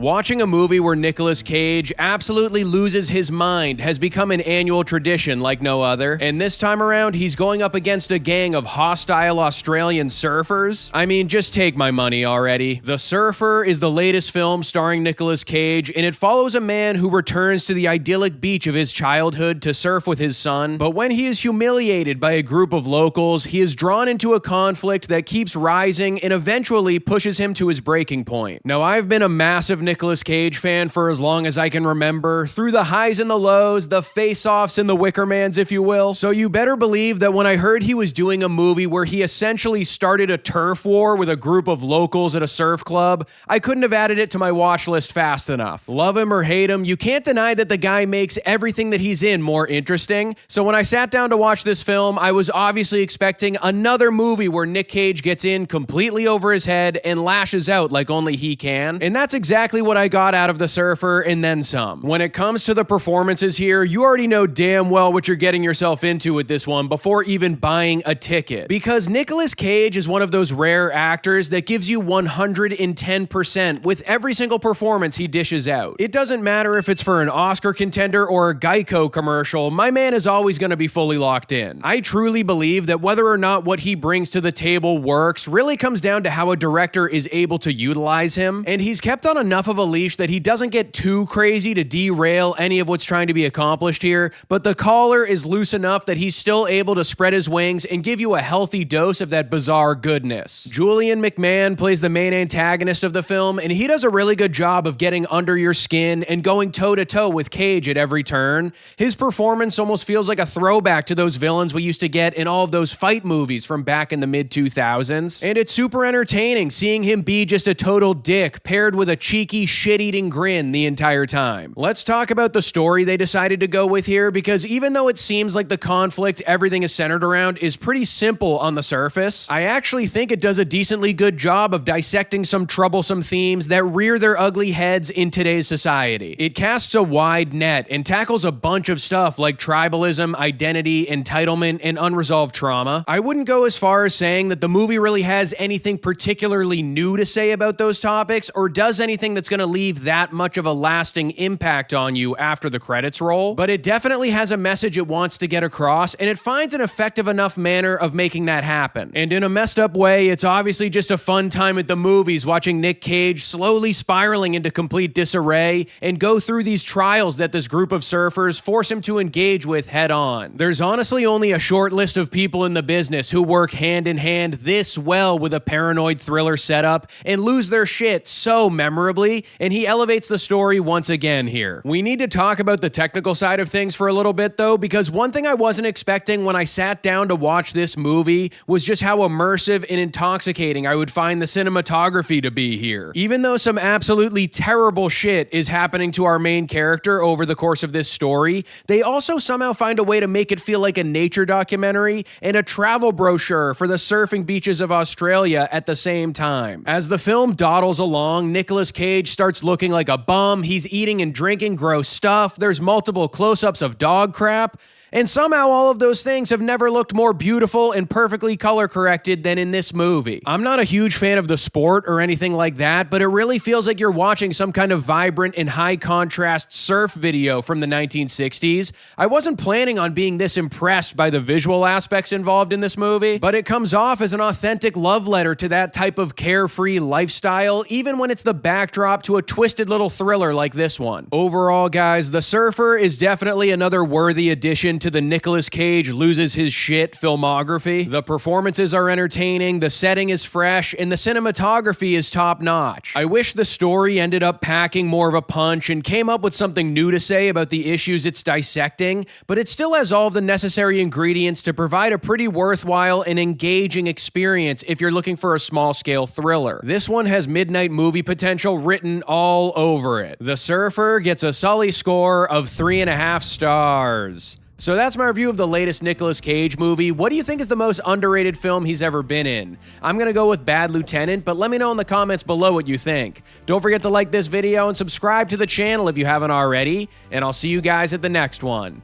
Watching a movie where Nicolas Cage absolutely loses his mind has become an annual tradition like no other, and this time around he's going up against a gang of hostile Australian surfers. I mean, just take my money already. The Surfer is the latest film starring Nicolas Cage, and it follows a man who returns to the idyllic beach of his childhood to surf with his son, but when he is humiliated by a group of locals, he is drawn into a conflict that keeps rising and eventually pushes him to his breaking point. Now, I've been a massive Nicolas Cage fan for as long as I can remember, through the highs and the lows, the face-offs and the Wickermans, if you will. So you better believe that when I heard he was doing a movie where he essentially started a turf war with a group of locals at a surf club, I couldn't have added it to my watch list fast enough. Love him or hate him, you can't deny that the guy makes everything that he's in more interesting. So when I sat down to watch this film, I was obviously expecting another movie where Nick Cage gets in completely over his head and lashes out like only he can. And that's exactly what I got out of The Surfer and then some. When it comes to the performances here, you already know damn well what you're getting yourself into with this one before even buying a ticket. Because Nicolas Cage is one of those rare actors that gives you 110% with every single performance he dishes out. It doesn't matter if it's for an Oscar contender or a Geico commercial, my man is always going to be fully locked in. I truly believe that whether or not what he brings to the table works really comes down to how a director is able to utilize him, and he's kept on enough of a leash that he doesn't get too crazy to derail any of what's trying to be accomplished here, but the collar is loose enough that he's still able to spread his wings and give you a healthy dose of that bizarre goodness. Julian McMahon plays the main antagonist of the film, and he does a really good job of getting under your skin and going toe-to-toe with Cage at every turn. His performance almost feels like a throwback to those villains we used to get in all of those fight movies from back in the mid-2000s, and it's super entertaining seeing him be just a total dick paired with a cheeky shit-eating grin the entire time. Let's talk about the story they decided to go with here, because even though it seems like the conflict everything is centered around is pretty simple on the surface, I actually think it does a decently good job of dissecting some troublesome themes that rear their ugly heads in today's society. It casts a wide net and tackles a bunch of stuff like tribalism, identity, entitlement, and unresolved trauma. I wouldn't go as far as saying that the movie really has anything particularly new to say about those topics or does anything that's going to leave that much of a lasting impact on you after the credits roll, but it definitely has a message it wants to get across, and it finds an effective enough manner of making that happen. And in a messed up way, it's obviously just a fun time at the movies watching Nick Cage slowly spiraling into complete disarray and go through these trials that this group of surfers force him to engage with head on. There's honestly only a short list of people in the business who work hand in hand this well with a paranoid thriller setup and lose their shit so memorably, and he elevates the story once again here. We need to talk about the technical side of things for a little bit though, because one thing I wasn't expecting when I sat down to watch this movie was just how immersive and intoxicating I would find the cinematography to be here. Even though some absolutely terrible shit is happening to our main character over the course of this story, they also somehow find a way to make it feel like a nature documentary and a travel brochure for the surfing beaches of Australia at the same time. As the film dawdles along, Nicolas Cage starts looking like a bum, he's eating and drinking gross stuff, there's multiple close-ups of dog crap, and somehow all of those things have never looked more beautiful and perfectly color corrected than in this movie. I'm not a huge fan of the sport or anything like that, but it really feels like you're watching some kind of vibrant and high contrast surf video from the 1960s. I wasn't planning on being this impressed by the visual aspects involved in this movie, but it comes off as an authentic love letter to that type of carefree lifestyle, even when it's the backdrop to a twisted little thriller like this one. Overall, guys, The Surfer is definitely another worthy addition to the Nicolas Cage loses his shit filmography. The performances are entertaining, the setting is fresh, and the cinematography is top-notch. I wish the story ended up packing more of a punch and came up with something new to say about the issues it's dissecting, but it still has all of the necessary ingredients to provide a pretty worthwhile and engaging experience if you're looking for a small-scale thriller. This one has midnight movie potential written all over it. The Surfer gets a Sully score of 3.5 stars. So that's my review of the latest Nicolas Cage movie. What do you think is the most underrated film he's ever been in? I'm gonna go with Bad Lieutenant, but let me know in the comments below what you think. Don't forget to like this video and subscribe to the channel if you haven't already, and I'll see you guys at the next one.